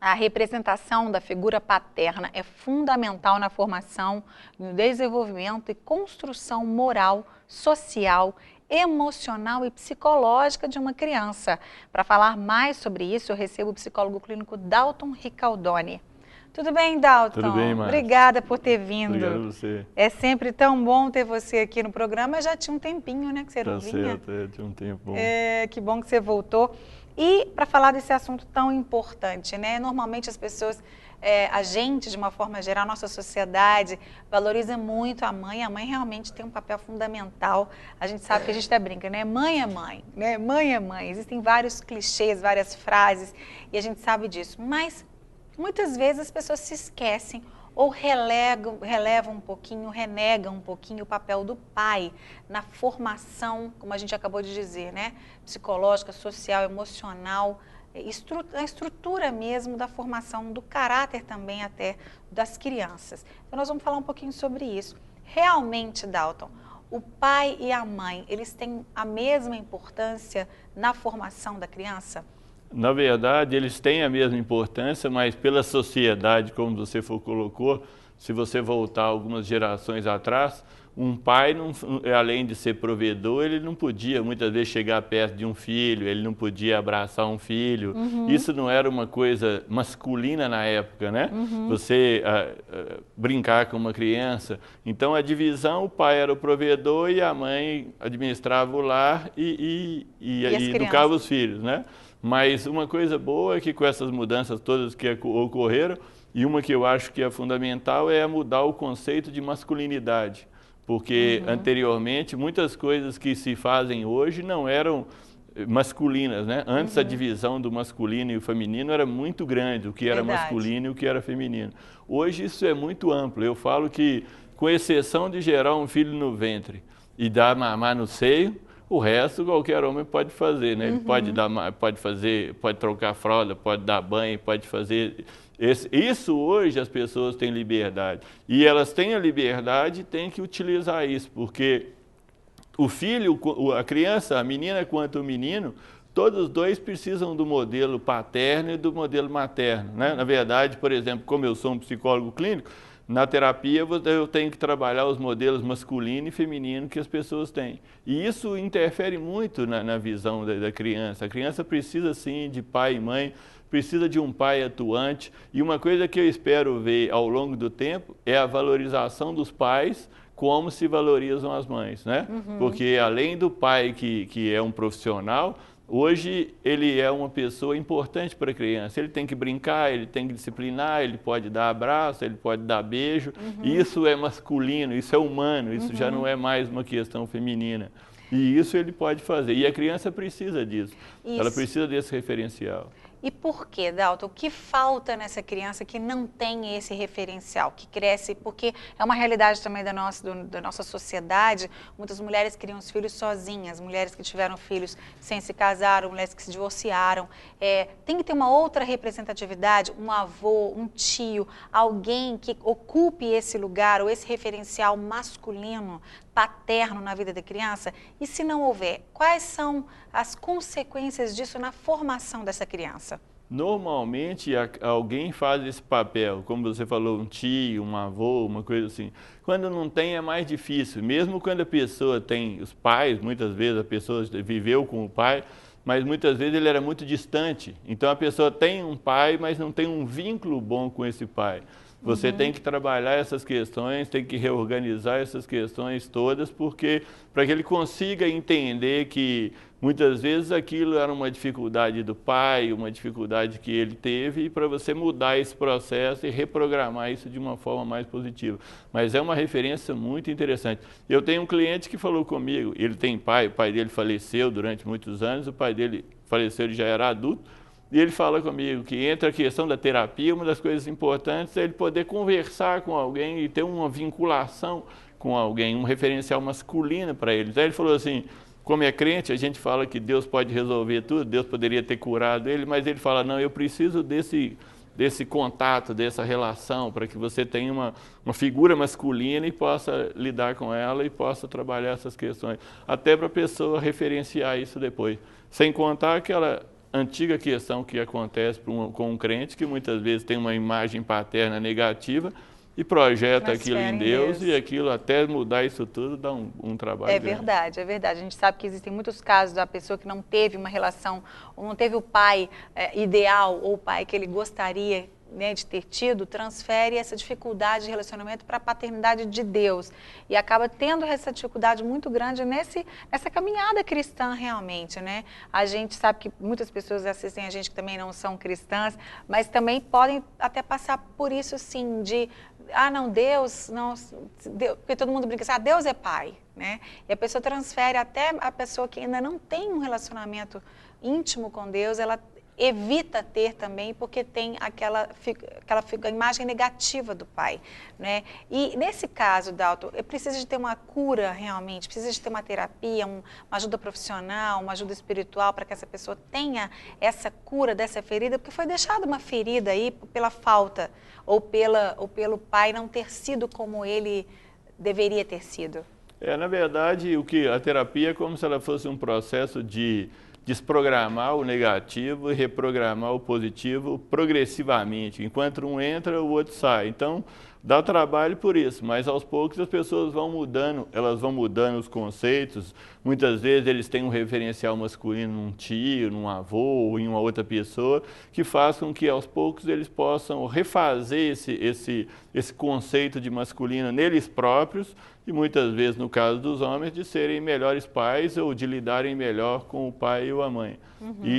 A representação da figura paterna é fundamental na formação, no desenvolvimento e construção moral, social, emocional e psicológica de uma criança. Para falar mais sobre isso, eu recebo o psicólogo clínico Dalton Ricaldoni. Tudo bem, Dalton? Tudo bem, Márcia. Obrigada por ter vindo. Obrigado a você. É sempre tão bom ter você aqui no programa. Já tinha um tempinho, né, que você não vinha. Tá certo, tinha um tempo bom. Que bom que você voltou. E para falar desse assunto tão importante, né? Normalmente as pessoas, a gente, de uma forma geral, nossa sociedade valoriza muito a mãe. A mãe realmente tem um papel fundamental. A gente sabe que a gente até brinca, né? Mãe é mãe, né? Mãe é mãe. Existem vários clichês, várias frases e a gente sabe disso. Mas muitas vezes as pessoas se esquecem ou relevam um pouquinho, renegam um pouquinho o papel do pai na formação, como a gente acabou de dizer, né? Psicológica, social, emocional, a estrutura mesmo da formação, do caráter também até das crianças. Então nós vamos falar um pouquinho sobre isso. Realmente, Dalton, o pai e a mãe, eles têm a mesma importância na formação da criança? Na verdade, eles têm a mesma importância, mas pela sociedade, como você colocou, se você voltar algumas gerações atrás, um pai, além de ser provedor, ele não podia muitas vezes chegar perto de um filho, ele não podia abraçar um filho. Isso não era uma coisa masculina na época, né? Você brincar com uma criança. Então, a divisão, o pai era o provedor e a mãe administrava o lar e educava os filhos, né? Mas uma coisa boa é que com essas mudanças todas que ocorreram, e uma que eu acho que é fundamental é mudar o conceito de masculinidade. Porque anteriormente muitas coisas que se fazem hoje não eram masculinas, né? Antes a divisão do masculino e o feminino era muito grande, o que era masculino e o que era feminino. Hoje isso é muito amplo. Eu falo que, com exceção de gerar um filho no ventre e dar mamar no seio, o resto qualquer homem pode fazer, né? Ele pode trocar fralda, pode dar banho, pode fazer. Isso hoje as pessoas têm liberdade. E elas têm a liberdade e têm que utilizar isso, porque o filho, a criança, a menina quanto o menino, todos os dois precisam do modelo paterno e do modelo materno, né? Na verdade, por exemplo, como eu sou um psicólogo clínico, na terapia eu tenho que trabalhar os modelos masculino e feminino que as pessoas têm. E isso interfere muito na visão da criança. A criança precisa sim de pai e mãe, precisa de um pai atuante. E uma coisa que eu espero ver ao longo do tempo é a valorização dos pais como se valorizam as mães, né? Porque além do pai que é um profissional, hoje ele é uma pessoa importante para a criança. Ele tem que brincar, ele tem que disciplinar, ele pode dar abraço, ele pode dar beijo. Isso é masculino, isso é humano, isso já não é mais uma questão feminina. E isso ele pode fazer. E a criança precisa disso. Ela precisa desse referencial. E por quê, Dalton? O que falta nessa criança que não tem esse referencial, que cresce? Porque é uma realidade também da nossa sociedade. Muitas mulheres criam os filhos sozinhas, mulheres que tiveram filhos sem se casar, mulheres que se divorciaram. Tem que ter uma outra representatividade, um avô, um tio, alguém que ocupe esse lugar ou esse referencial masculino, paterno na vida da criança? E se não houver, quais são as consequências disso na formação dessa criança? Normalmente alguém faz esse papel, como você falou, um tio, um avô, uma coisa assim. Quando não tem é mais difícil, mesmo quando a pessoa tem os pais, muitas vezes a pessoa viveu com o pai, mas muitas vezes ele era muito distante. Então a pessoa tem um pai, mas não tem um vínculo bom com esse pai. Você tem que trabalhar essas questões, tem que reorganizar essas questões todas, porque para que ele consiga entender que muitas vezes aquilo era uma dificuldade do pai, uma dificuldade que ele teve, e para você mudar esse processo e reprogramar isso de uma forma mais positiva. Mas é uma referência muito interessante. Eu tenho um cliente que falou comigo, ele tem pai, o pai dele faleceu durante muitos anos, o pai dele faleceu, ele já era adulto, e ele fala comigo que entre a questão da terapia, uma das coisas importantes é ele poder conversar com alguém e ter uma vinculação com alguém, um referencial masculino para ele. Então ele falou assim, como é crente, a gente fala que Deus pode resolver tudo, Deus poderia ter curado ele, mas ele fala, não, eu preciso desse contato, dessa relação, para que você tenha uma figura masculina e possa lidar com ela e possa trabalhar essas questões, até para a pessoa referenciar isso depois. Sem contar que antiga questão que acontece com um crente que muitas vezes tem uma imagem paterna negativa e projeta aquilo em Deus, e aquilo, até mudar isso tudo, dá um trabalho grande. É verdade. A gente sabe que existem muitos casos da pessoa que não teve uma relação, ou não teve o pai ideal, ou o pai que ele gostaria, né, de ter tido, transfere essa dificuldade de relacionamento para a paternidade de Deus. E acaba tendo essa dificuldade muito grande nessa caminhada cristã realmente, né? A gente sabe que muitas pessoas assistem a gente que também não são cristãs, mas também podem até passar por isso sim, não, Deus, porque todo mundo brinca assim, Deus é pai, né? E a pessoa transfere até a pessoa que ainda não tem um relacionamento íntimo com Deus, ela evita ter também, porque tem aquela imagem negativa do pai, né? E nesse caso, Dalton, precisa de ter uma cura realmente, precisa de ter uma terapia, uma ajuda profissional, uma ajuda espiritual para que essa pessoa tenha essa cura dessa ferida, porque foi deixada uma ferida aí pela falta ou pelo pai não ter sido como ele deveria ter sido. Na verdade, a terapia é como se ela fosse um processo de desprogramar o negativo e reprogramar o positivo progressivamente. Enquanto um entra, o outro sai. Então, dá trabalho por isso, mas aos poucos as pessoas vão mudando, elas vão mudando os conceitos. Muitas vezes eles têm um referencial masculino num tio, num avô ou em uma outra pessoa, que faz com que aos poucos eles possam refazer esse conceito de masculino neles próprios, e muitas vezes, no caso dos homens, de serem melhores pais ou de lidarem melhor com o pai ou a mãe.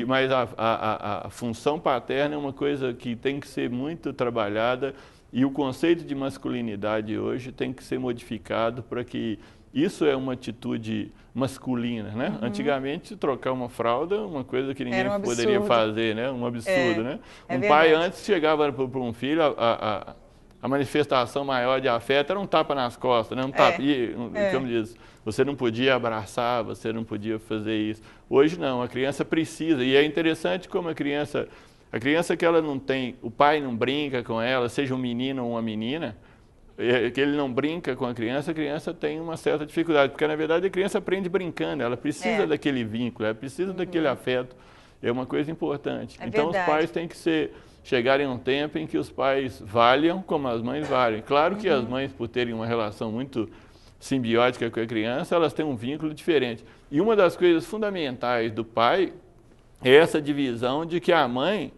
Mas a função paterna é uma coisa que tem que ser muito trabalhada, e o conceito de masculinidade hoje tem que ser modificado para que isso é uma atitude masculina, né? Antigamente, trocar uma fralda é uma coisa que ninguém poderia fazer, né? Um absurdo, né? Pai antes chegava para um filho, a manifestação maior de afeto era um tapa nas costas, né? Como diz, você não podia abraçar, você não podia fazer isso. Hoje não, a criança precisa, e é interessante como a criança que ela não tem, o pai não brinca com ela, seja um menino ou uma menina, que ele não brinca com a criança tem uma certa dificuldade, porque na verdade a criança aprende brincando, ela precisa daquele vínculo, ela precisa daquele afeto, é uma coisa importante. Então os pais têm que chegarem a um tempo em que os pais valham como as mães valem. Claro que as mães, por terem uma relação muito simbiótica com a criança, elas têm um vínculo diferente. E uma das coisas fundamentais do pai é essa divisão de que a mãe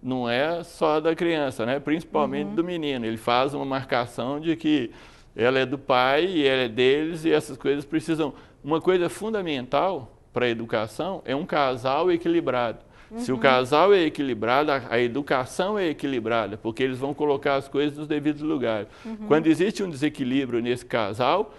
não é só da criança, né? Principalmente do menino. Ele faz uma marcação de que ela é do pai e ela é deles, e essas coisas precisam... Uma coisa fundamental para a educação é um casal equilibrado. Se o casal é equilibrado, a educação é equilibrada, porque eles vão colocar as coisas nos devidos lugares. Quando existe um desequilíbrio nesse casal,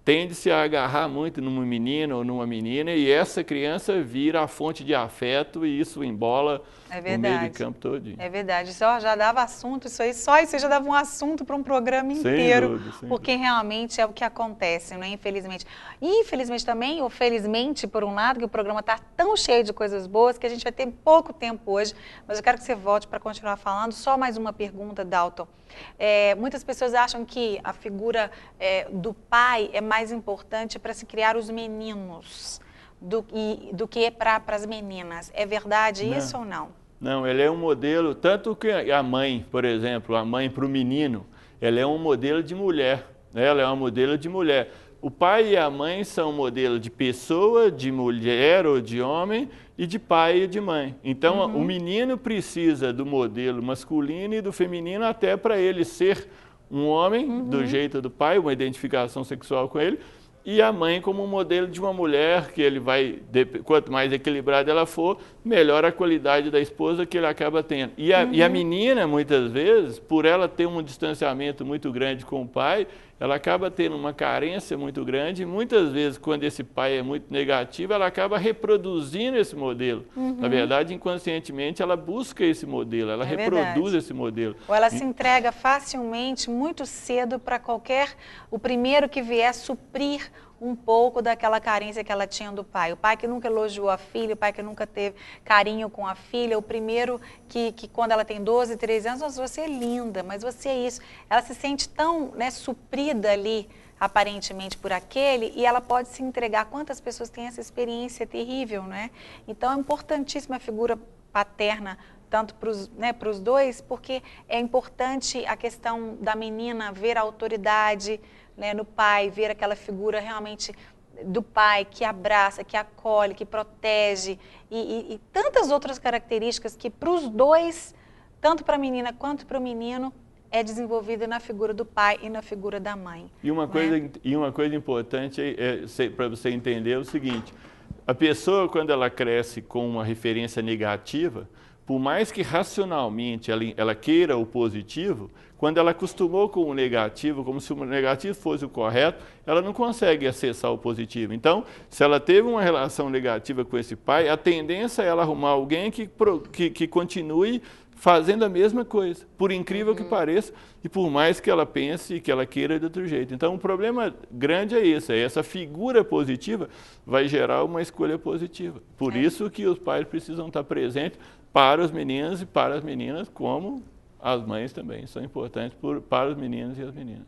tende-se a agarrar muito numa menina ou numa menina, e essa criança vira a fonte de afeto, e isso embola o meio de campo todo. É verdade, isso já dava assunto, isso já dava um assunto para um programa inteiro, porque realmente é o que acontece, né? Infelizmente. E infelizmente também, ou felizmente, por um lado, que o programa está tão cheio de coisas boas que a gente vai ter pouco tempo hoje, mas eu quero que você volte para continuar falando. Só mais uma pergunta, Dalton. Muitas pessoas acham que a figura do pai é mais importante para se criar os meninos do que para as meninas. É verdade isso ou não? Não, ele é um modelo, tanto que a mãe, por exemplo, a mãe para o menino, ela é um modelo de mulher, né? Ela é um modelo de mulher. O pai e a mãe são um modelo de pessoa, de mulher ou de homem, e de pai e de mãe. Então, o menino precisa do modelo masculino e do feminino até para ele ser um homem, do jeito do pai, uma identificação sexual com ele, e a mãe como um modelo de uma mulher, que ele vai, quanto mais equilibrada ela for, melhor a qualidade da esposa que ele acaba tendo. E a menina, muitas vezes, por ela ter um distanciamento muito grande com o pai, ela acaba tendo uma carência muito grande, e muitas vezes, quando esse pai é muito negativo, ela acaba reproduzindo esse modelo. Na verdade, inconscientemente, ela busca esse modelo, ela reproduz esse modelo. Ou ela se entrega facilmente, muito cedo, para o primeiro que vier suprir um pouco daquela carência que ela tinha do pai. O pai que nunca elogiou a filha, o pai que nunca teve carinho com a filha, o primeiro que quando ela tem 12, 13 anos, nossa, você é linda, mas você é isso. Ela se sente tão, né, suprida ali, aparentemente por aquele, e ela pode se entregar. Quantas pessoas têm essa experiência terrível, né? Então é importantíssima a figura paterna, tanto para os, né, para os dois, porque é importante a questão da menina ver a autoridade, né, no pai, ver aquela figura realmente do pai que abraça, que acolhe, que protege, e tantas outras características que para os dois, tanto para a menina quanto para o menino, é desenvolvida na figura do pai e na figura da mãe. E uma coisa importante para você entender é o seguinte: a pessoa, quando ela cresce com uma referência negativa, por mais que racionalmente ela queira o positivo, quando ela acostumou com o negativo, como se o negativo fosse o correto, ela não consegue acessar o positivo. Então, se ela teve uma relação negativa com esse pai, a tendência é ela arrumar alguém que continue fazendo a mesma coisa, por incrível que pareça, e por mais que ela pense e que ela queira de outro jeito. Então, o problema grande é esse, essa figura positiva vai gerar uma escolha positiva. Por isso que os pais precisam estar presentes para os meninos e para as meninas, como as mães também são importantes para os meninos e as meninas.